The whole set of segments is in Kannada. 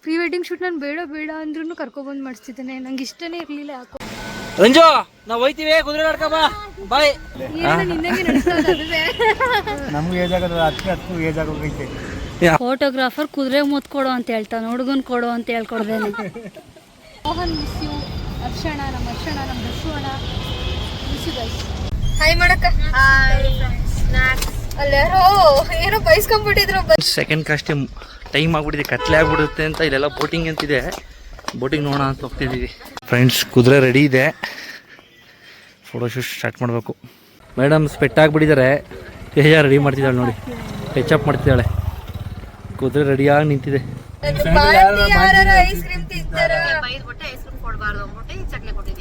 ಪ್ರೀ ವೆಡ್ಡಿಂಗ್ ಶೂಟ್ ನಾನು ಬೇಡ ಬೇಡ ಅಂದ್ರೂ ಕರ್ಕೊಬಂದು ಮಾಡಿಸ್ತಿದ್ದೇನೆ. ನಂಗೆ ಇಷ್ಟನೇ ಇರಲಿಲ್ಲ ಯಾಕೋ. ರಂಜು ನಾವು ಹೋಯ್ತೀವಿ ಕುದುರೆ ನಡ್ಕ ಬಾ ಬಾಯ್. ನಮ್ಗೆ ಏಜ್ ಆಗೋದು ಅದಕ್ಕೂ ಏಜ್ ಆಗೋಗೈತೆ. ಫೋಟೋಗ್ರಾಫರ್ ಕುದುರೆ ಮುತ್ತು ಕೊಡು ಅಂತ ಹೇಳ್ತಾನೆ, ಹುಡುಗನ್ ಕೊಡು ಅಂತ ಹೇಳ್ಕೊಡ್ದೇನೆ. ಮೋಹನ್ ಮಿಸ್ ಯು, ಹರ್ಷಣ ನಮ್ಮ ದರ್ಶನ ಮಿಸ್ ಯು ಗೈಸ್. ಹಾಯ್ ಮಾಡಕ್ಕ. ಅಲ್ಲಿ ಯಾರೋ ಏನೋ ಬೈಸ್ಕೊಂಡ್ಬಿಟ್ಟಿದ್ರು. ಸೆಕೆಂಡ್ ಕಾಸ್ಟ್ಯೂಮ್ ಟೈಮ್ ಆಗ್ಬಿಟ್ಟಿದೆ, ಕತ್ಲೆ ಆಗ್ಬಿಡುತ್ತೆ ಅಂತ ಇಲ್ಲೆಲ್ಲ ಬೋಟಿಂಗ್ ಅಂತಿದೆ. ಬೋಟಿಂಗ್ ನೋಡೋಣ ಅಂತ ಹೋಗ್ತಿದ್ದೀವಿ ಫ್ರೆಂಡ್ಸ್. ಕುದುರೆ ರೆಡಿ ಇದೆ, ಫೋಟೋಶೂಟ್ ಸ್ಟಾರ್ಟ್ ಮಾಡಬೇಕು. ಮೇಡಮ್ ಸ್ಪೆಟ್ ಆಗಿಬಿಟ್ಟಿದ್ದಾರೆ, ತೇಜ ರೆಡಿ ಮಾಡ್ತಿದ್ದಾಳೆ ನೋಡಿ, ಟಚ್ ಅಪ್ ಮಾಡ್ತಿದ್ದಾಳೆ. ಕುದುರೆ ರೆಡಿಯಾಗಿ ನಿಂತಿದೆ.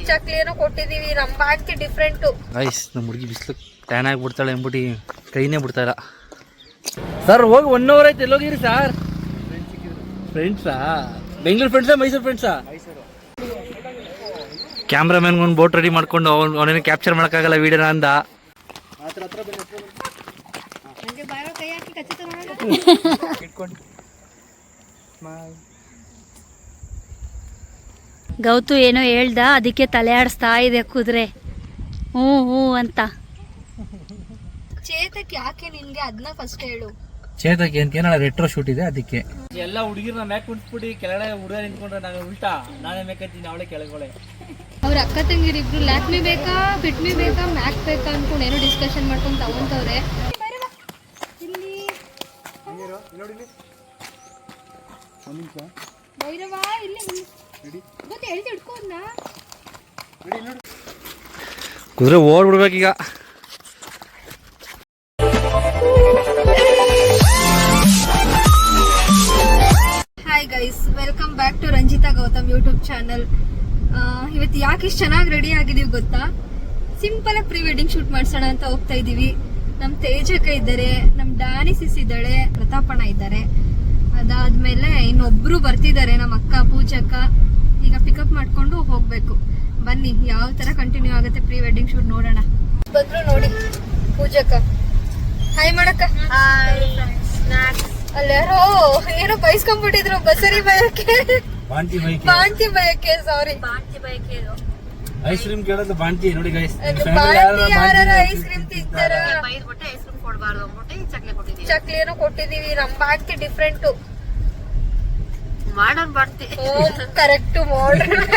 ಚಕ್ಲಿನೂ ಕೊಟ್ಟಿದೀವಿ, ನಮ್ಮ ಬಾಂತಿ ಡಿಫ್ರೆಂಟು. ಗೈಸ್ ನಮ್ಮ ಹುಡುಗಿ ಬಿಸಿಲು ಟ್ಯಾನ್ ಆಗಿಬಿಡ್ತಾಳೆ ಎಂಬುಟಿ ಕೈನೇ ಬಿಡ್ತಾ ಇಲ್ಲ. ಸರ್ ಹೋಗಿ 1 hour ಆಯ್ತು, ಎಲ್ಲೋಗಿರಿ ಸರ್? ಫ್ರೆಂಡ್ಸಾ? ಬೆಂಗಳೂರು ಫ್ರೆಂಡ್ಸಾ ಮೈಸೂರು ಫ್ರೆಂಡ್ಸಾ? ಕ್ಯಾಮ್ರಾಮನ್ ಒಂದು ಬೋಟ್ ರೆಡಿ ಮಾಡ್ಕೊಂಡು ಅವನೇನು ಕ್ಯಾಪ್ಚರ್ ಮಾಡೋಕ್ಕಾಗಲ್ಲ ವೀಡಿಯೋನ ಅಂದ. ಗೌತು ಏನೋ ಹೇಳ್ದ, ಅದಕ್ಕೆ ತಲೆ ಆಡಿಸ್ತಾ ಇದೆ ಕುದುರೆ ಹ್ಞೂ ಹ್ಞೂ ಅಂತ. ಚೇತಕ್ ಯಾಕೆ ನಿನ್ಗೆ ಅದನ್ನ ಫಸ್ಟ್ ಹೇಳು. ಚೇತಕ್ಕೆ ಅಂತ ಏನಾರ ರೆಟ್ರೋ ಶೂಟ್ ಇದೆ ಅದಕ್ಕೆ. ಎಲ್ಲ ಹುಡುಗಿರ್ನ ಮ್ಯಾಕ್ ಕುಂತ್ಬಿಟ್ಟು ಕೆಳಗಡೆ ಹುಡುಗ ನಿಂತ್ಕೊಂಡ್ರೆ ನಾನು ಉಲ್ಟಾ ನಾನೇ ಮೇಕತ್ತೀನಿ, ಅವಳೆ ಕೆಳಗಡೆ. ಅವ್ರ ಅಕ್ಕ ತಂಗಿರಿಬ್ರು ಲ್ಯಾಕ್ಮಿ ಬೇಕಾ ಫಿಟ್ಮಿ ಬೇಕಾ ಮ್ಯಾಕ್ ಬೇಕಾ ಅನ್ಕೊಂಡು ಏನೋ ಡಿಸ್ಕಷನ್ ಮಾಡ್ಕೊಂಡು ತಗೊಂತವ್ರೆ. ಕುದುರೆ ಓಡ್ಬಿಡ್ಬೇಕೀಗ. Hi guys, welcome back to Ranjitha Gautam YouTube channel. ಇವತ್ತು ಯಾಕೆ ಇಷ್ಟು ಚೆನ್ನಾಗಿ ರೆಡಿ ಆಗಿದೀವಿ ಗೊತ್ತಾ? ಸಿಂಪಲ್ ಆಗಿ ಪ್ರೀ ವೆಡ್ಡಿಂಗ್ ಶೂಟ್ ಮಾಡ್ಸೋಣ ಅಂತ ಹೋಗ್ತಾ ಇದೀವಿ. ನಮ್ ತೇಜಕ ಇದ್ದಾರೆ, ನಮ್ ಡ್ಯಾನಿ ಸಿಸ್ ಇದ್ದಾಳೆ, ಪ್ರತಾಪಣ್ಣ ಇದ್ದಾರೆ. ಅದಾದ್ಮೇಲೆ ಇನ್ನೊಬ್ರು ಬರ್ತಿದ್ದಾರೆ, ನಮ್ಮ ಅಕ್ಕ ಪೂಜಕ್ಕ. ಈಗ ಪಿಕಪ್ ಮಾಡ್ಕೊಂಡು ಹೋಗ್ಬೇಕು. ಬನ್ನಿ ಯಾವ ತರ ಕಂಟಿನ್ಯೂ ಆಗುತ್ತೆ ಪ್ರೀ ವೆಡ್ಡಿಂಗ್ ಶೂಟ್ ನೋಡೋಣ. ಬಂದ್ರು ನೋಡಿ ಪೂಜಕ್ಕ. ಹಾಯ್ ಮಾಡಕ್ಕ. ಅಲ್ಲಿ ಯಾರೋ ಏನೋ ಬೈಸ್ಕೊಂಡ್ಬಿಟ್ಟಿದ್ರು, ಬಸರಿ ಬಯಕೆ ಬಾಂತಿ ಬಯಕೆ ಸಾರಿ ಐಸ್ ಕ್ರೀಮ್ ಕೇಳೋದು ಬಾಂತಿ ನೋಡಿ ಗೈಸ್. ಐಸ್ ಕ್ರೀಮ್ ತಿಂತಾರ, ಚಕ್ಲಿ ಏನೋ ಕೊಟ್ಟಿದೀವಿ. ನಮ್ಮ ಬಾಂತಿ ಡಿಫ್ರೆಂಟು, ಮಾಡರ್ನ್ ಬಾಂತಿ. Correct modern.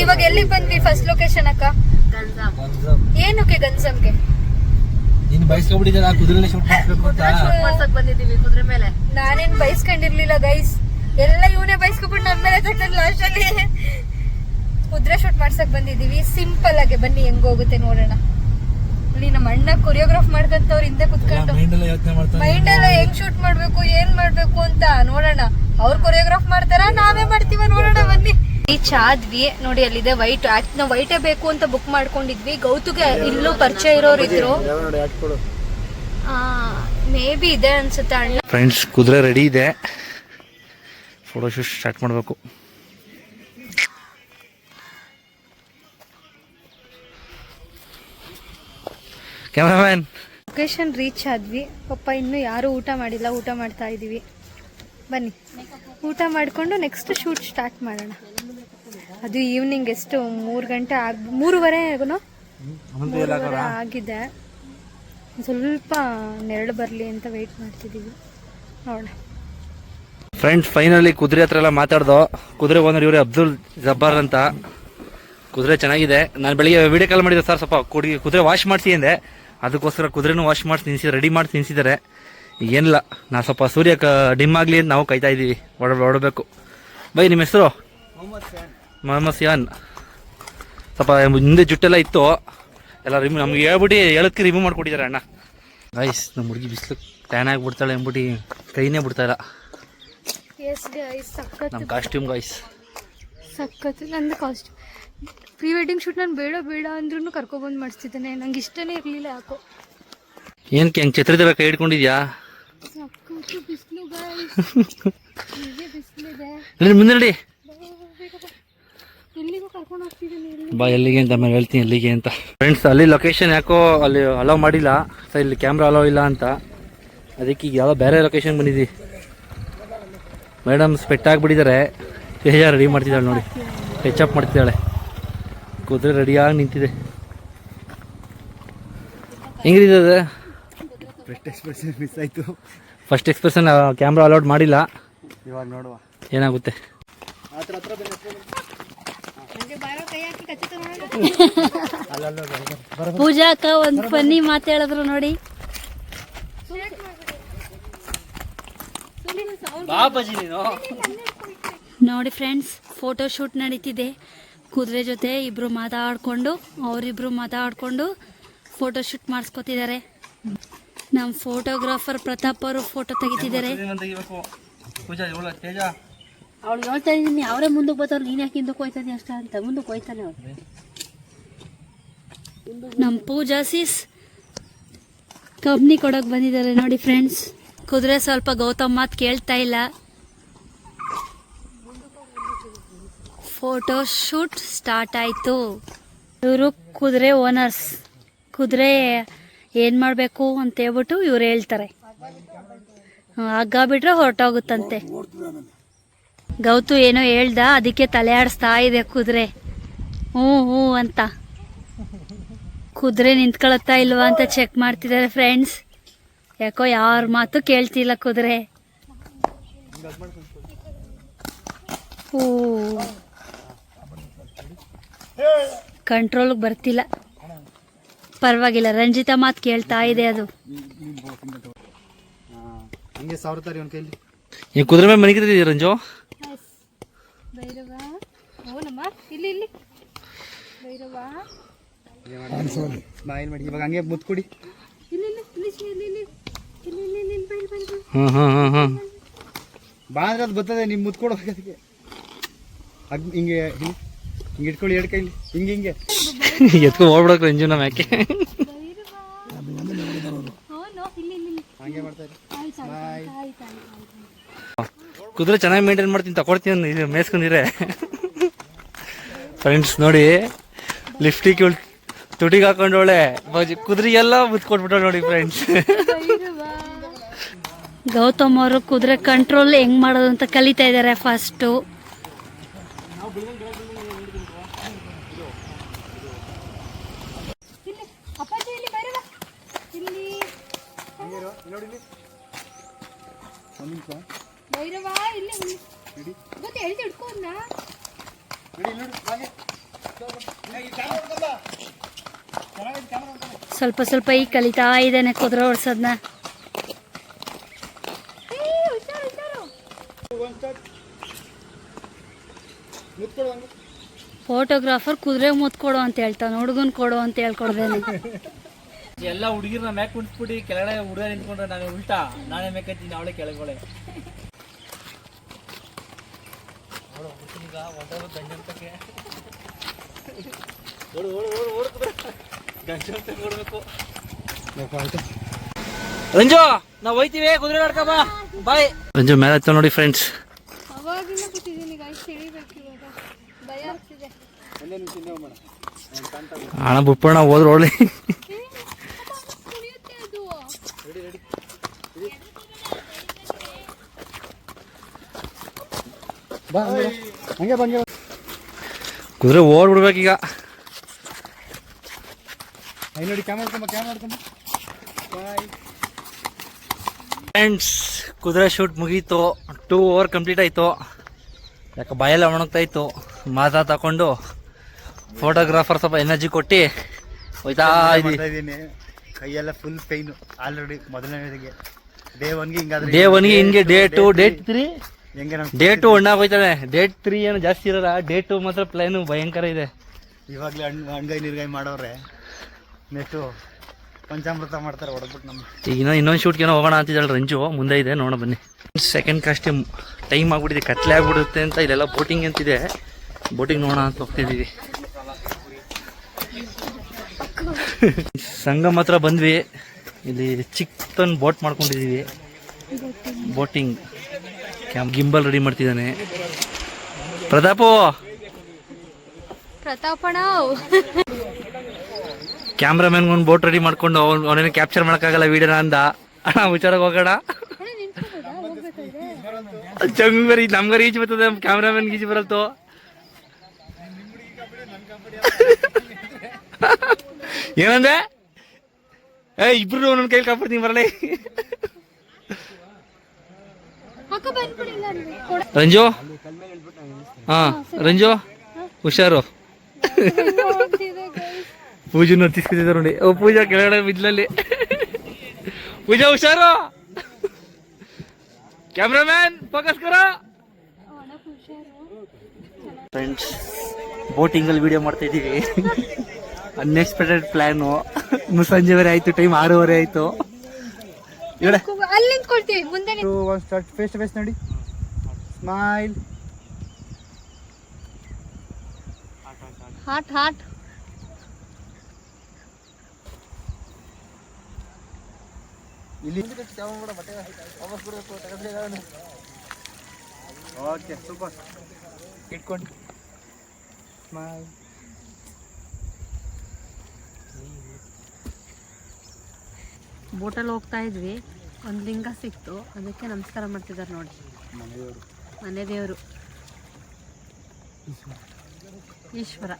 ಇವಾಗ ಎಲ್ಲಿಗೆ ಬಂದ್ವಿ? ಫಸ್ಟ್ ಲೊಕೇಶನ್ ಅಕ್ಕ ಏನಕ್ಕೆ? ಗಂಜಮ್ಗೆ. ನೀನು ಬೈಸ್ಕೊಂಡ್ಬಿಟ್ಟಿದ್ದೆ, ನಾ ಕುದುರೆ ಶೂಟ್ ಮಾಡ್ಬೇಕು ಅಂತ ಬಂದಿದ್ದೀವಿ ಕುದುರೆ ಮೇಲೆ. ನಾನೇನ್ ಬೈಸ್ಕೊಂಡಿರ್ಲಿಲ್ಲ ಗೈಸ್, ಎಲ್ಲ ಇವನೇ ಬೈಸ್ಕೊಂಡ್ಬಿಟ್ಟು ನಮ್ಮ ಮೇಲೆ ತಗೊಂಡ್ ಲಾಸ್ಟ್ ಅಲ್ಲಿ ಕುದುರೆ ಶೂಟ್ ಮಾಡ್ಸಕ್ ಬಂದಿದೀವಿ. ಸಿಂಪಲ್ ಆಗಿ ಬನ್ನಿ ಹೆಂಗ್ ಹೋಗುತ್ತೆ ನೋಡೋಣ. ಅಲ್ಲಿ ನಮ್ಮ ಅಣ್ಣ ಕೊರಿಯೋಗ್ರಾಫ್ ಮಾಡ್ಕಂತವ್ರು ಹಿಂದೆ ಕುತ್ಕೊಂಡು ಮೈಂಡ್ ಎಲ್ಲ ಹೆಂಗ್ ಶೂಟ್ ಮಾಡ್ಬೇಕು ಏನ್ ಮಾಡ್ಬೇಕು ಅಂತ ನೋಡೋಣ. ಅವ್ರು ಕೊರಿಯೋಗ್ರಾಫ್ ಮಾಡ್ತಾರ, ನಾವೇ ಮಾಡ್ತೀವ ನೋಡೋಣ ಬನ್ನಿ. ರೀಚ್ ಆದ್ವಿ ನೋಡಿ, ಅಲ್ಲಿದೆ ವೈಟ್. ನಾವು ವೈಟೇ ಬೇಕು ಅಂತ ಬುಕ್ ಮಾಡ್ಕೊಂಡಿದ್ವಿ. ಗೌತುಗೆ ಇಲ್ಲೂ ಪರಿಚಯ ಇರೋರು ಇದ್ರು, ಮೇ ಬಿ ಇದೆ ಅನ್ಸುತ್ತೆ ಅಣ್ಣ. ಫ್ರೆಂಡ್ಸ್ ಕುದುರೆ ರೆಡಿ ಇದೆ, ಫೋಟೋಶೂಟ್ ಸ್ಟಾರ್ಟ್ ಮಾಡಬೇಕು. ಕ್ಯಾಮರಾಮನ್. ಲೊಕೇಶನ್ ರೀಚ್ ಆದ್ವಿ. ಪಾಪ ಇನ್ನೂ ಯಾರು ಊಟ ಮಾಡಿಲ್ಲ, ಊಟ ಮಾಡ್ತಾ ಇದೀವಿ. ಬನ್ನಿ ಊಟ ಮಾಡಿಕೊಂಡು ನೆಕ್ಸ್ಟ್ ಶೂಟ್ ಸ್ಟಾರ್ಟ್ ಮಾಡೋಣ. ಅದು ಈವ್ನಿಂಗ್ ಎಷ್ಟು 3 ಗಂಟೆ 3:30 ಆಗಿದೆ. ಸ್ವಲ್ಪ ನೆರಳು ಬರಲಿ ಅಂತ ವೆಯ್ಟ್ ಮಾಡ್ತಿದ್ದೀವಿ, ನೋಡೋಣ. ಫ್ರೆಂಡ್ಸ್ ಫೈನಲಿ ಕುದುರೆ ಹತ್ರ ಎಲ್ಲ ಮಾತಾಡ್ದೋ. ಕುದುರೆ ಓನರ್ ಇವ್ರೆ ಅಬ್ದುಲ್ ಜಬ್ಬಾರ್ ಅಂತ. ಕುದುರೆ ಚೆನ್ನಾಗಿದೆ. ನಾನು ಬೆಳಿಗ್ಗೆ ವಿಡಿಯೋ ಕಾಲ್ ಮಾಡಿದ್ದೆ, ಸರ್ ಸ್ವಲ್ಪ ಕುದುರೆ ವಾಶ್ ಮಾಡಿಸಿ ಅಂದೆ. ಅದಕ್ಕೋಸ್ಕರ ಕುದುರೆನೂ ವಾಶ್ ಮಾಡಿ ತಿನ್ನಿಸಿ ರೆಡಿ ಮಾಡಿ ತಿನ್ನಿಸಿದ್ದಾರೆ. ಏನಿಲ್ಲ, ನಾ ಸ್ವಲ್ಪ ಸೂರ್ಯ ಡಿಮ್ ಆಗಲಿ ಅಂತ ನಾವು ಕಾಯ್ತಾ ಇದ್ದೀವಿ. ಹೊಡಬೇಕು. ಬೈ ನಿಮ್ಮ ಹೆಸರು? ಮೊಹಮ್ಮದ್ ಸಿಯಾನ್. ಸ್ವಲ್ಪ ಹಿಂದೆ ಜುಟ್ಟೆಲ್ಲ ಇತ್ತು, ಎಲ್ಲ ನಮ್ಗೆ ಹೇಳ್ಬಿಟ್ಟು ಹೇಳೋದಕ್ಕೆ ರಿಮೂವ್ ಮಾಡಿಕೊಟ್ಟಿದ್ದಾರೆ ಅಣ್ಣ. ಗೈಸ್ ನಮ್ಮ ಹುಡುಗಿ ಬಿಸಿಲು ಟ್ಯಾನ್ ಆಗಿಬಿಡ್ತಾಳೆ ಎಂಬುಟಿ ಕೈನೇ ಬಿಡ್ತಾ ಇಲ್ಲ. ನಮ್ಮ ಕಾಸ್ಟ್ಯೂಮ್ ಗೈಸ್ ಸಖತ್ತು. ನಂದು ಕಾಸ್ಟ್ಯೂಮ್ ಪ್ರೀ ವೆಡ್ಡಿಂಗ್ ಶೂಟ್ ನಾನು ಬೇಡ ಬೇಡ ಅಂದ್ರೂ ಕರ್ಕೊಬಂದು ಮಾಡಿಸ್ತಿದ್ದೇನೆ. ನಂಗೆ ಇಷ್ಟನೇ ಇರಲಿಲ್ಲ ಯಾಕೋ. ಏನಕ್ಕೆ ಹೆಂಗೆ ಛತ್ರಿದ ಕೈ ಹಿಡ್ಕೊಂಡಿದ್ಯಾ? ಬಿಸಿಲು ಬಿಸಿಲಿದೆ. ಮುಂದೆ ನಡಿ ಎಲ್ಲಿಗೂ ಕರ್ಕೊಂಡು ಹೋಗ್ತಿದ್ದೀನಿ. ಬಾ ಎಲ್ಲಿಗೆ ಅಂತ ಆಮೇಲೆ ಹೇಳ್ತೀನಿ ಎಲ್ಲಿಗೆ ಅಂತ. ಫ್ರೆಂಡ್ಸ್ ಅಲ್ಲಿ ಲೊಕೇಶನ್ ಯಾಕೋ ಅಲ್ಲಿ ಅಲೋ ಮಾಡಿಲ್ಲ, ಸರ್ ಇಲ್ಲಿ ಕ್ಯಾಮ್ರಾ ಅಲೋ ಇಲ್ಲ ಅಂತ. ಅದಕ್ಕೆ ಈಗ ಯಾವುದೋ ಬೇರೆ ಲೊಕೇಶನ್ ಬಂದಿದ್ದೀವಿ. ಮೇಡಮ್ ಸ್ಪೆಟ್ ಆಗಿಬಿಟ್ಟಿದ್ದಾರೆ. ತೇಜ ರೆಡಿ ಮಾಡ್ತಿದ್ದಾಳೆ ನೋಡಿ, ಟಚ್ ಮಾಡ್ತಿದ್ದಾಳೆ. ಕುದುರೆ ರೆಡಿಯಾಗಿ ನಿಂತಿದೆ. ಹೆಂಗಿದೆ ಅದು? ಫಸ್ಟ್ ಎಕ್ಸ್ಪ್ರೆಷನ್ ಮಿಸ್ ಆಯಿತು. ಫಸ್ಟ್ ಎಕ್ಸ್ಪ್ರೆಷನ್ ಕ್ಯಾಮ್ರಾ ಅಲೌಡ್ ಮಾಡಿಲ್ಲ. ಇವಾಗ ನೋಡುವ ಏನಾಗುತ್ತೆ. ಪೂಜಾ ಅಕ್ಕ ಒಂದು ಫನ್ನಿ ಮಾತು ಹೇಳಿದ್ರು ನೋಡಿ. ನೋಡಿ ಫ್ರೆಂಡ್ಸ್, ಫೋಟೋ ಶೂಟ್ ನಡೀತಿದೆ. ಕುದುರೆ ಜೊತೆ ಇಬ್ರು ಮಾತಾಡ್ಕೊಂಡು ಅವರಿಬ್ರು ಮಾತಾಡ್ಕೊಂಡು ಫೋಟೋ ಶೂಟ್ ಮಾಡಿಸ್ಕೊತಿದ್ದಾರೆ. ನಮ್ಮ ಫೋಟೋಗ್ರಾಫರ್ ಪ್ರತಾಪ್ ಅವರು ಫೋಟೋ ತೆಗಿತಿದ್ದಾರೆ. ಅವಳು ಹೇಳ್ತಾ ಇದ್ದೀನಿ, ಅವರೇ ಮುಂದಕ್ಕೆ ಬರ್ತಾರೆ, ನೀನು ಯಾಕೆ ಹಿಂದಕ್ಕೆ ಹೋಯ್ತಾನೆ ಅಷ್ಟ ಅಂತ. ಮುಂದಕ್ಕೆ ಹೋಯ್ತಾನೆ ಅವ್ರು. ನಮ್ಮ ಪೂಜಾ ಸೀಸ್ ಕಂಪ್ನಿ ಕೊಡೋಕೆ ಬಂದಿದ್ದಾರೆ ನೋಡಿ ಫ್ರೆಂಡ್ಸ್. ಕುದುರೆ ಸ್ವಲ್ಪ ಗೌತಮ್ ಮಾತು ಕೇಳ್ತಾ ಇಲ್ಲ. ಫೋಟೋ ಶೂಟ್ ಸ್ಟಾರ್ಟ್ ಆಯಿತು. ಇವರು ಕುದುರೆ ಓನರ್ಸ್. ಕುದುರೆ ಏನು ಮಾಡಬೇಕು ಅಂತ ಹೇಳ್ಬಿಟ್ಟು ಇವ್ರು ಹೇಳ್ತಾರೆ. ಹಗ್ಗ ಬಿಟ್ರೆ ಹೊರಟೋಗುತ್ತಂತೆ. ಗೌತು ಏನೋ ಹೇಳ್ದ, ಅದಕ್ಕೆ ತಲೆ ಆಡಿಸ್ತಾ ಇದೆ ಕುದುರೆ. ಹ್ಞೂ ಹ್ಞೂ ಅಂತ. ಕುದುರೆ ನಿಂತ್ಕೊಳತ್ತಾ ಇಲ್ವಾ ಅಂತ ಚೆಕ್ ಮಾಡ್ತಿದ್ದಾರೆ ಫ್ರೆಂಡ್ಸ್. ಯಾಕೋ ಯಾರ ಮಾತು ಕೇಳ್ತಿಲ್ಲ ಕುದುರೆ. ಓ, ಕಂಟ್ರೋಲ್ಗೆ ಬರ್ತಿಲ್ಲ. ಪರವಾಗಿಲ್ಲ, ರಂಜಿತಾ ಮಾತು ಕೇಳ್ತಾ ಇದೆ ಅದು. ಹಂಗೆ ಸಾವಿರ ತಾರೆ ಒಂದು ಕೈಲಿ ಈ ಕುದುರೆ ಮೇಲೆ ಮನಿಗಿದ್ದೀವಿ ರಂಜು. ಸ್ಮೈಲ್ ಮಾಡಿ. ಇವಾಗ ಹಂಗೆ ಮುತ್ತು ಕೊಡಿ. ಬಾ ಅಂದ್ರೆ ಅದು ಬರ್ತದೆ. ನಿಮ್ಮ ಮುತ್ತು ಕೊಡ್ಬೇಕು ಅದಕ್ಕೆ. ಹಿಂಗೆ ಹಿಂಗೆ ಇಟ್ಕೊಳ್ಳಿ ಎರಡು ಕೈಲಿ. ಹಿಂಗೆ ಹಿಂಗೆ ಎತ್ಕೊಂಡು ಹೋಗ್ಬಿಡಕ್ ರಂಜುನ ಮ್ಯಾಕೆ. ಹಂಗೆ ಮಾಡ್ತಾರೆ. ಕುದುರೆ ಚೆನ್ನಾಗಿ ಮೇಂಟೈನ್ ಮಾಡ್ತೀನಿ, ತಗೊಡ್ತೀನಿ ಮೇಯ್ಸ್ಕೊಂಡಿರೆ. ಫ್ರೆಂಡ್ಸ್ ನೋಡಿ, ಲಿಫ್ಟಿಗೆ ತುಟಿಗೆ ಹಾಕೊಂಡೋಳೆ ಕುದುರೆ ಎಲ್ಲ ಮುತ್ಕೊಟ್ಬಿಟ್ಟವಳು ನೋಡಿ ಫ್ರೆಂಡ್ಸ್. ಗೌತಮ್ ಅವರು ಕುದುರೆ ಕಂಟ್ರೋಲ್ ಹೆಂಗ್ ಮಾಡೋದು ಅಂತ ಕಲಿತಾ ಇದ್ದಾರೆ ಫಸ್ಟು. ಸ್ವಲ್ಪ ಸ್ವಲ್ಪ ಈಗ ಕಲಿತಾ ಇದ್ದಾನೆ ಕುದುರೆ ಓಡಿಸೋದನ್ನ. ಫೋಟೋಗ್ರಾಫರ್ ಕುದುರೆ ಮುತ್ಕೊಡು ಅಂತ ಹೇಳ್ತಾನೆ, ಹುಡುಗನ್ ಕೊಡು ಅಂತ ಹೇಳ್ಕೊಡ್ದೇನೆ. ಎಲ್ಲ ಹುಡುಗಿರ್ನ ಮ್ಯಾಕ್ ಕುಂಟ್ಬಿಟ್ಟು ಕೆಳಗಡೆ ಹುಡುಗ ನಿಂತ್ಕೊಂಡ್ರೆ ನಾನು ಉಲ್ಟಾ ನಾನೇ ಮೇಕತ್ತೀನಿ, ಅವಳೆ ಕೆಳಗಡೆ. ರಂಜು ನಾವು ಹೋಯ್ತೀವಿ, ಕುದುರೆ ನೋಡ್ಕ ಬಾ. ಬಾಯ್ ರಂಜು. ಮೇಲೆ ಹತ್ತ ನೋಡಿ ಫ್ರೆಂಡ್ಸ್. ಅವಾಗಿಂದ ಕೂತಿದ್ದೀನಿ ಗಾಯ್ಸ್, ತಿಳಿಬೇಕು ಇವಾಗ. ಭಯ ಆಗ್ತಿದೆ. ಹಣ ಬುಪ್ಪಣ್ಣ ಹೋದ್ರು ಒಳ್ಳೆ. ಹಂಗೆ ಬಂಗೆ ಕುದುರೆ ಓಡ್ಬಿಡ್ಬೇಕೀಗ. ನೋಡಿ ಕ್ಯಾಮ್ರಾ ಹಿಡ್ಕೊಂಬ. ಫ್ರೆಂಡ್ಸ್, ಕುದುರೆ ಶೂಟ್ ಮುಗೀತು. 2 hour ಕಂಪ್ಲೀಟ್ ಆಯಿತು. ಯಾಕೆ ಬಾಯೆಲ್ಲ ಒಣಗ್ತಾ ಇತ್ತು. ಮಾತಾ ತಗೊಂಡು ಫೋಟೋಗ್ರಾಫರ್ ಸ್ವಲ್ಪ ಎನರ್ಜಿ ಕೊಟ್ಟು ಹೋಯ್ತಾ ಇದ್ದೀನಿ. ಕೈಯೆಲ್ಲ ಫುಲ್ ಪೈನು ಆಲ್ರೆಡಿ. ಮೊದಲನೇದಿಗೆ ಡೇ 1ಗೆ ಹಿಂಗಾದ್ರೆ, ಡೇ 1ಗೆ ಹಿಂಗೆ, ಡೇ 2, ಡೇ 3 ಹೆಂಗೆ ಡೇ 2 ಅಣ್ಣ ಹೋಯ್ತಾನೆ. ಡೇ 3 ಏನು ಜಾಸ್ತಿ ಇರಲ್ಲ, ಡೇ 2 ಮಾತ್ರ ಪ್ಲೇನು ಭಯಂಕರ ಇದೆ. ಇವಾಗಲೇ ಹಣ್ಗಾಯಿ ನೀರ್ಗಾಯಿ ಮಾಡೋರೆ. ನೆಕ್ಸ್ಟು ಪಂಚಾಮೃತ ಮಾಡ್ತಾರೆ ಹೊಡೆದ್ಬಿಟ್ಟು ನಮ್ಗೆ. ಈಗ ಇನ್ನೊಂದು ಶೂಟ್ಗೆ ಏನೋ ಹೋಗೋಣ ಅಂತಿದ್ದಾಳೆ ರಂಜು. ಮುಂದೆ ಇದೆ, ನೋಡೋ ಬನ್ನಿ. ಸೆಕೆಂಡ್ ಕಾಸ್ಟ್ಗೆ ಟೈಮ್ ಆಗ್ಬಿಟ್ಟಿದೆ, ಕತ್ಲೆ ಆಗ್ಬಿಡುತ್ತೆ ಅಂತ ಇಲ್ಲೆಲ್ಲ ಬೋಟಿಂಗ್ ಅಂತಿದೆ. ಬೋಟಿಂಗ್ ನೋಡೋಣ ಅಂತ ಹೋಗ್ತಿದ್ದೀವಿ. ಸಂಗಮ್ ಹತ್ರ ಬಂದ್ವಿ. ಇಲ್ಲಿ ಚಿಕ್ಕದೊಂದು ಬೋಟ್ ಮಾಡ್ಕೊಂಡಿದ್ದೀವಿ. ಬೋಟಿಂಗ್ ಗಿಂಬಲ್ ರೆಡಿ ಮಾಡ್ತಿದ್ದಾನೆ ಪ್ರತಾಪಣ್ಣ. ಕ್ಯಾಮ್ರಾಮನ್ ಒಂದು ಬೋಟ್ ರೆಡಿ ಮಾಡ್ಕೊಂಡು ಅವನೇನು ಕ್ಯಾಪ್ಚರ್ ಮಾಡೋಕ್ಕಾಗಲ್ಲ ವಿಡಿಯೋನ ಅಂದ. ಅಣ್ಣ ವಿಚಾರಕ್ಕೆ ಹೋಗೋಣ. ಚಂಗರಿ ನಮ್ಗಾರ ಈಜು ಬರ್ತದೆ, ಕ್ಯಾಮ್ರಾಮನ್ ಈಜು ಬರಲ್ತು. ಏನಂದೆ? ಇಬ್ರು ಒಂದೊಂದ್ ಕೈಲಿ ಕಾಪಾಡ್ತೀನಿ ಬರಲೇ. ರಂಜು, ಹಾ ರಂಜು ಹುಷಾರು. ಪೂಜನ ಹತ್ತಿಸ್ಕೊತಿದ್ದಾರೆ ನೋಡಿ. ಓ ಪೂಜಾ ಕೆಳಗಡೆ ಬಿದ್ಲಲ್ಲಿ. ಪೂಜಾ ಹುಷಾರು. ಕ್ಯಾಮ್ರಾಮ್ಯಾನ್ ಫೋಕಸ್ ಕರ. ಫ್ರೆಂಡ್ಸ್, ಬೋಟಿಂಗ್ ಅಲ್ಲಿ ವಿಡಿಯೋ ಮಾಡ್ತಾ ಇದೀವಿ. Unexpected plan. ಸಂಜೆವರೆ ಆಯ್ತು, ಟೈಮ್ 6:30 ಆಯ್ತು. ಅಲ್ಲಿ ನಿಂತ್ಕೊಳ್ತೀವಿ ಮುಂದೆ. ಫೇಸ್ ಟು ಫೇಸ್ ನೋಡಿ. ಸ್ಮೈಲ್. Hot hot. ಇಲ್ಲಿ ಓಕೆ ಸೂಪರ್. ಇಟ್ಕೊಂಡು ಸ್ಮೈಲ್. ಬೋಟಲ್ಲಿ ಹೋಗ್ತಾ ಇದ್ವಿ, ಒಂದು ಲಿಂಗ ಸಿಕ್ತು, ಅದಕ್ಕೆ ನಮಸ್ಕಾರ ಮಾಡ್ತಿದ್ದಾರೆ ನೋಡಿ. ಮನೆ ದೇವರು ಈಶ್ವರ.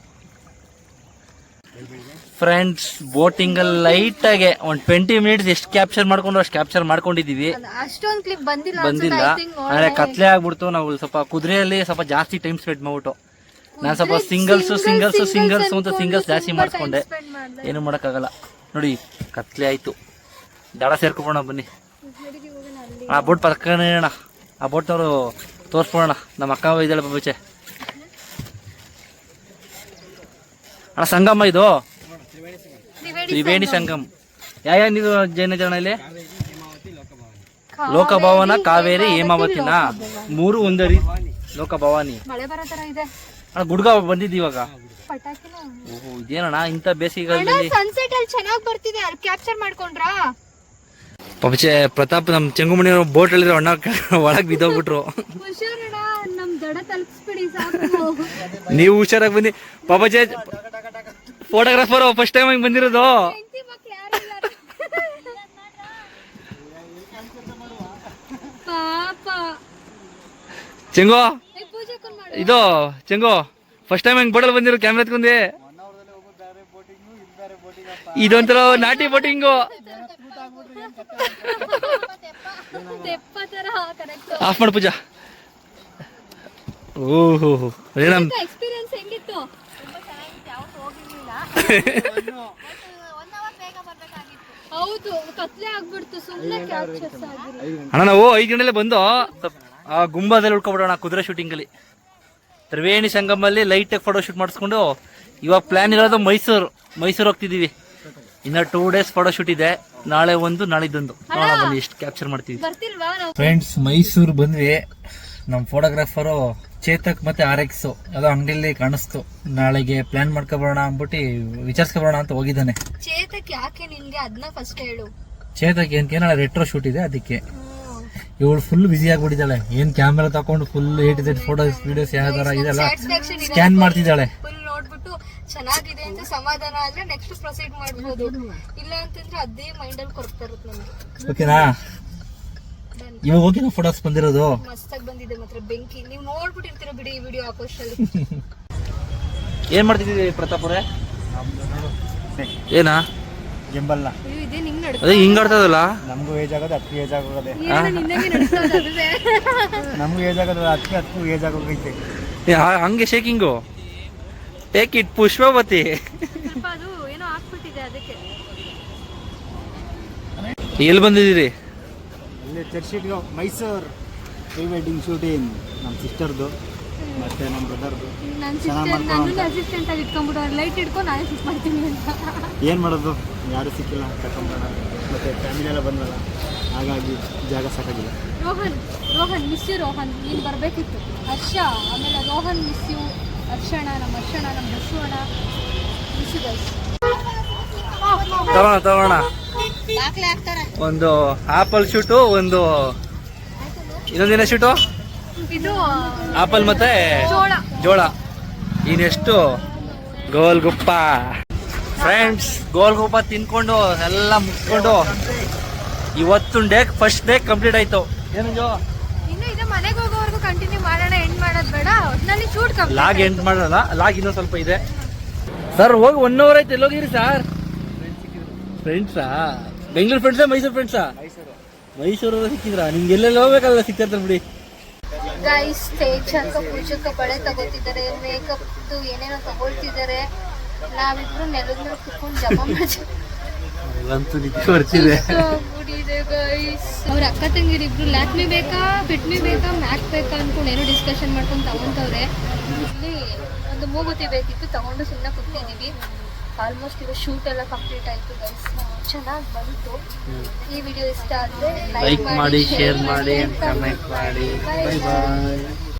ಫ್ರೆಂಡ್ಸ್, ಬೋಟಿಂಗ್ ಅಲ್ಲಿ ಲೈಟ್ ಆಗಿ ಒಂದ್ 20 ಮಿನಿಟ್ಸ್ ಎಷ್ಟು ಕ್ಯಾಪ್ಚರ್ ಮಾಡ್ಕೊಂಡು ಅಷ್ಟು ಕ್ಯಾಪ್ಚರ್ ಮಾಡ್ಕೊಂಡಿದೀವಿ. ಅಷ್ಟೊಂದು ಕ್ಲಿಪ್ ಬಂದಿಲ್ಲ. ಆದ್ರೆ ಕತ್ಲೆ ಆಗ್ಬಿಡ್ತು. ನಾವು ಸ್ವಲ್ಪ ಕುದುರೆಯಲ್ಲಿ ಸ್ವಲ್ಪ ಜಾಸ್ತಿ ಟೈಮ್ ಸ್ಪೆಂಡ್ ಮಾಡ್ಬಿಟ್ಟು, ನಾನು ಸ್ವಲ್ಪ ಸಿಂಗಲ್ಸ್ ಅಂತ ಸಿಂಗಲ್ಸ್ ಜಾಸ್ತಿ ಮಾಡಿಸ್ಕೊಂಡೆ. ಏನು ಮಾಡೋಕ್ಕಾಗಲ್ಲ ನೋಡಿ, ಕತ್ಲೆ ಆಯ್ತು. ದಡ ಸೇರ್ಕೊಬೋಣ ಬನ್ನಿ. ಆ ಬೋಟ್ ಪಕ್ಕನೇ ಅಣ್ಣ, ಆ ಬೋಟ್ನವರು ತೋರಿಸ್ಬೋಣ. ನಮ್ಮ ಅಕ್ಕ ಇದ್ದಾಳೆ ಬಚ್ಚೆ. ಅಣ್ಣ ಸಂಗಮ ಇದು, ತ್ರಿವೇಣಿ ಸಂಗಮ್. ಯಾವ ನೀವು ಜೈನ ಜನ ಇಲ್ಲಿ? ಲೋಕಭವನ, ಕಾವೇರಿ, ಹೇಮಾವತಿನ 3 ಒಂದರಿ. ಲೋಕಭವಾನಿ. ಮಳೆ ಬರೋ ತರ ಇದೆ ಅಣ್ಣ. ಗುಡ್ಗ ಬಂದಿದ್ದು ಇವಾಗ. ಓಹೋ, ಇದೇನಣ್ಣ ಇಂಥ ಬೇಸಿಗೆಗಾಲದಲ್ಲಿ ಸನ್ಸೆಟ್ ಅಲ್ಲಿ ಚೆನ್ನಾಗಿ ಬರ್ತಿದೆ. ಅಲ್ಲಿ ಕ್ಯಾಪ್ಚರ್ ಮಾಡ್ಕೊಂಡ್ರಾ? ಪಪಚೆ ಪ್ರತಾಪ್ ನಮ್ ಚೆಂಗುಮಣಿ ಬೋಟ್ ಹೇಳಿದ್ರೆ ಅಣ್ಣ ಒಳಗ್ ಬಿದ್ದೋಗ್ಬಿಟ್ರು. ಹುಷಾರಣ, ನಮ್ ದಡ ತಲುಪಿಸ್ಬಿಡಿ ಸಾಕು. ನೀವು ಹುಷಾರಾಗಿ ಬನ್ನಿ. ಪಾಪಚೆ ಫೋಟೋಗ್ರಾಫರ್ ಫಸ್ಟ್ ಟೈಮ್ ಹಿಂಗ್ ಬಂದಿರೋದು. ಪಾಪ ಚೆಂಗೋ, ಇದು ಚೆಂಗೋ ಫಸ್ಟ್ ಟೈಮ್ ಹಿಂಗ್ ಬೋಟಲ್ಲಿ ಬಂದಿರೋ ಕ್ಯಾಮ್ರಾ ಎತ್ಕೊಂಡಿ. ಇದೊಂಥರ ನಾಟಿ ಬೋಟಿಂಗು. ಆಫ್ ಮಾಡು ಪೂಜಾ. ಓಹೋ, ಎಕ್ಸ್ಪೀರಿಯನ್ಸ್ ಹೆಂಗಿತ್ತು? ಹೌದು, ಕತ್ಲೆ ಆಗ್ಬಿಡ್ತು, ಸುಮ್ಮನೆ ಕ್ಯಾಪ್ಚರ್ಸ್ ಆಗಿಲ್ಲ. ಅಣ್ಣ ನಾವು 5 ಗಂಟೆಲೆ ಬಂದು ಆ ಗುಂಬದಲ್ಲಿ ಉಳ್ಕೊಬಿಡೋಣ ಕುದುರೆ ಶೂಟಿಂಗ್ ಅಲ್ಲಿ. ತ್ರಿವೇಣಿ ಸಂಗಮಲ್ಲಿ ಲೈಟ್ ಆಗಿ ಫೋಟೋ ಶೂಟ್ ಮಾಡಿಸ್ಕೊಂಡು ಇವಾಗ ಪ್ಲಾನ್ ಇರೋದು ಮೈಸೂರು ಹೋಗ್ತಿದೀವಿ. ಇನ್ನ 2 ಡೇಸ್ ಫೋಟೋ ಶೂಟ್ ಇದೆ. ನಾಳೆ ಒಂದು, ನಾಳಿದ್ದೊಂದು. ನೋಡೋಣ ಬನ್ನಿ ಎಷ್ಟು ಕ್ಯಾಪ್ಚರ್ ಮಾಡ್ತೀವಿ. ಫ್ರೆಂಡ್ಸ್, ಮೈಸೂರು ಬಂದ್ವಿ. ನಮ್ ಫೋಟೋಗ್ರಾಫರು ಚೇತಕ್ ಮತ್ತೆ RX ಯಾವುದೋ ಅಂಗಡಿಯಲ್ಲಿ ಕಾಣಿಸ್ತು. ನಾಳೆಗೆ ಪ್ಲಾನ್ ಮಾಡ್ಕೊಬರೋಣ ಅಂದ್ಬಿಟ್ಟು ವಿಚಾರಿಸ್ಕೊಬರೋಣ ಅಂತ ಹೋಗಿದ್ದಾನೆ. ಚೇತಕ್ ಯಾಕೆ ನಿನ್ಗೆ ಅದನ್ನ ಫಸ್ಟ್ ಹೇಳು. ಚೇತಕ್ ಏನಾಳೆ ರೆಟ್ರೋ ಶೂಟ್ ಇದೆ ಅದಕ್ಕೆ. ಇವಳು ಫುಲ್ ಬಿಸಿ ಆಗ್ಬಿಟ್ಟಿದ್ದಾಳೆ. ಏನ್ ಕ್ಯಾಮೆರಾ ತಕೊಂಡು full A to Z photos videos ಯಾವ ತರ ಇದೆಲ್ಲ ಸ್ಕ್ಯಾನ್ ಮಾಡ್ತಿದ್ದಾಳೆ. ನೋಡ್ಬಿಟ್ಟು ಚೆನ್ನಾಗಿದೆ ಅಂತ ಸಮಾಧಾನ ಆದ್ರೆ ನೆಕ್ಸ್ಟ್ ಪ್ರೊಸೀಡ್ ಮಾಡ್ಬೋದು. ಇಲ್ಲ ಅಂತಂದ್ರೆ ಅದೇ ಮೈಂಡ್ ಅಲ್ಲಿ ಕೊಡ್ತಾ ಇರುತ್ತೆ ನಮ್ಗೆ. ಓಕೆನಾ? ಇವಾಗ ಓಕೆನಾ ಫೋಟೋಸ್ ಬಂದಿರೋದು? ಮಸ್ತಾಗಿ ಬಂದಿದೆ ಮಾತ್ರ, ಬೆಂಕಿ. ನೀವು ನೋಡ್ಬಿಟ್ಟಿರ್ತೀರ ಬಿಡಿ ಈ ವಿಡಿಯೋ ಹಾಕೋಷ್ಟಲ್ಲಿ. ಏನ್ ಮಾಡ್ತಿದ್ದೀವಿ ಪ್ರತಾಪ್ ಅವರೇ? ಏನಾ ಗಿಂಬಲ್ನ ಇದೇ ನಿಂಗ್ ನಡ್ಕ. ಅದೇ ಹಿಂಗ್ ಆಡ್ತದಲ್ಲ. ನಮಗೂ ಏಜ್ ಆಗೋದು, ಅದಕ್ಕೂ ಏಜ್ ಆಗೋದೆ. ನಿನ್ನಗೆ ನಡ್ಸೋದು ಅದೇ. ನಮಗೂ ಏಜ್ ಆಗೋದು, ಅದಕ್ಕೂ ಏಜ್ ಆಗೋಗೈತೆ. ಹಂಗೆ ಶೇಕಿಂಗು. Take it Pushpavati. ಸ್ವಲ್ಪ ಅದು ಏನೋ ಆಗ್ಬಿಟ್ಟಿದೆ ಅದಕ್ಕೆ. ಎಲ್ಲಿ ಬಂದಿದ್ದೀರಿ? ಇಲ್ಲಿ ಚರ್ಚಿಟ್ಗೆ ಮೈಸೂರು ಪ್ರೀ ವೆಡ್ಡಿಂಗ್ ಶೂಟಿಂಗ್. ನಮ್ಮ ಸಿಸ್ಟರ್ದು ಮತ್ತೆ ನಮ್ಮ ಬ್ರದರ್ದು. ನನ್ನ ಸಿಸ್ಟರ್ ನನ್ನ ಅಸಿಸ್ಟೆಂಟ್ ಆಗಿ ಇಟ್ಕೊಂಡ್ಬಿಟ್ಟು ಲೈಟ್ ಇಟ್ಕೊಂಡು ನಾನೇ ಶೂಟ್ ಮಾಡ್ತೀನಿ ಅಂತ. ಏನು ಮಾಡೋದು, ಯಾರು ಸಿಕ್ಕಿಲ್ಲ, ಕರ್ಕೊಂಬರೋಣ. ಮತ್ತೆ ಫ್ಯಾಮಿಲಿ ಎಲ್ಲ ಬಂದಲ್ಲ, ಹಾಗಾಗಿ ಜಾಗ ಸಾಕಾಗಿಲ್ಲ. Rohan miss you. ರೋಹನ್ ನೀನು ಬರಬೇಕಿತ್ತು. ಹರ್ಷ, ಆಮೇಲೆ ರೋಹನ್ ಮಿಸ್ ಯು. ಹರ್ಷಣ, ನಮ್ಮ ಬಸ್ಸು ಅಣ್ಣ ಮಿಸ್ ಯು ಗೈಸ್. ತಗೋಣ. ಒಂದು ಆಪಲ್ ಶೂಟು, ಒಂದು ಇನ್ನೊಂದಿನ ಶೂಟು. ಇದು ಆಪಲ್ ಮತ್ತೆ ಜೋಳ. ಇನ್ನೆಷ್ಟು ಗೋಲ್ಗುಪ್ಪ. ಫ್ರೆಂಡ್ಸ್, ಗೋಲ್ಗುಪ್ಪ ತಿನ್ಕೊಂಡು ಎಲ್ಲ ಮುಗಿಸ್ಕೊಂಡು ಇವತ್ತು ಫಸ್ಟ್ ಡೇ ಕಂಪ್ಲೀಟ್ ಆಯ್ತು. ಏನು ಇನ್ನು ಇದೆ ಮನೆಗೆ ಹೋಗೋ ಕಂಟಿನ್ಯೂ ಮಾಡೋಣ, ಎಂಡ್ ಮಾಡೋದು ಬೇಡ, ಒಟ್ನಲ್ಲಿ ಶೂಟ್ ಲಾಗ್ ಎಂಡ್ ಮಾಡೋಣ. ಲಾಗ್ ಇನ್ನೂ ಸ್ವಲ್ಪ ಇದೆ ಸರ್. ಹೋಗಿ 1 hour ಆಯ್ತು. ಎಲ್ಲೋಗಿರಿ ಸರ್? ಫ್ರೆಂಡ್ಸಾ? ಬೆಂಗಳೂರು ಫ್ರೆಂಡ್ಸಾ ಮೈಸೂರು ಫ್ರೆಂಡ್ಸಾ? ಮೈಸೂರು ಸಿಕ್ಕಿದ್ರಾ? ನಿಮ್ಗೆ ಎಲ್ಲೆಲ್ಲ ಹೋಗ್ಬೇಕಲ್ಲ ಸಿಕ್ಕಿರ್ತಾರೆ ಬಿಡಿ. ಗೈಸ್ ತೇಜಕ್ಕ ಪೂಜಕ್ಕ ಬಳೆ ತಗೋತಿದ್ದಾರೆ, ಮೇಕಪ್ ಏನೇನೋ ತಗೊಳ್ತಿದ್ದಾರೆ. ನಾವಿಬ್ರು ನೆಲದ ಮೇಲೆ ಕುತ್ಕೊಂಡು ಜಪ ಮಾಡ್ತೀವಿ. ಅಂತೂ ನಿದ್ದೆ ಬರ್ತಿದೆ. ಅವ್ರ ಅಕ್ಕ ತಂಗಿರಿಬ್ರು ಲ್ಯಾಕ್ಮಿ ಬೇಕಾ, ಫಿಟ್ಮಿ ಬೇಕಾ, ಮ್ಯಾಕ್ ಬೇಕಾ ಅನ್ಕೊಂಡು ಏನೋ ಡಿಸ್ಕಷನ್ ಮಾಡ್ಕೊಂಡು ತಗೊಂತವ್ರೆ. ಇಲ್ಲಿ ಒಂದು ಮೂಗುತಿ ಬೇಕಿತ್ತು, ತಗೊಂಡು ಸುಮ್ಮನೆ ಕೂತಿದ್ದೀವಿ. ಆಲ್ಮೋಸ್ಟ್ ಇವಾಗ ಶೂಟ್ ಎಲ್ಲ ಕಂಪ್ಲೀಟ್ ಆಯ್ತು ಗೈಸ್. ಚೆನ್ನಾಗಿ ಬಂತು. ಈ ವಿಡಿಯೋ ಇಷ್ಟ ಆದರೆ ಲೈಕ್ ಮಾಡಿ, ಶೇರ್ ಮಾಡಿ, ಕಮೆಂಟ್ ಮಾಡಿ. ಬೈ ಬಾಯ್.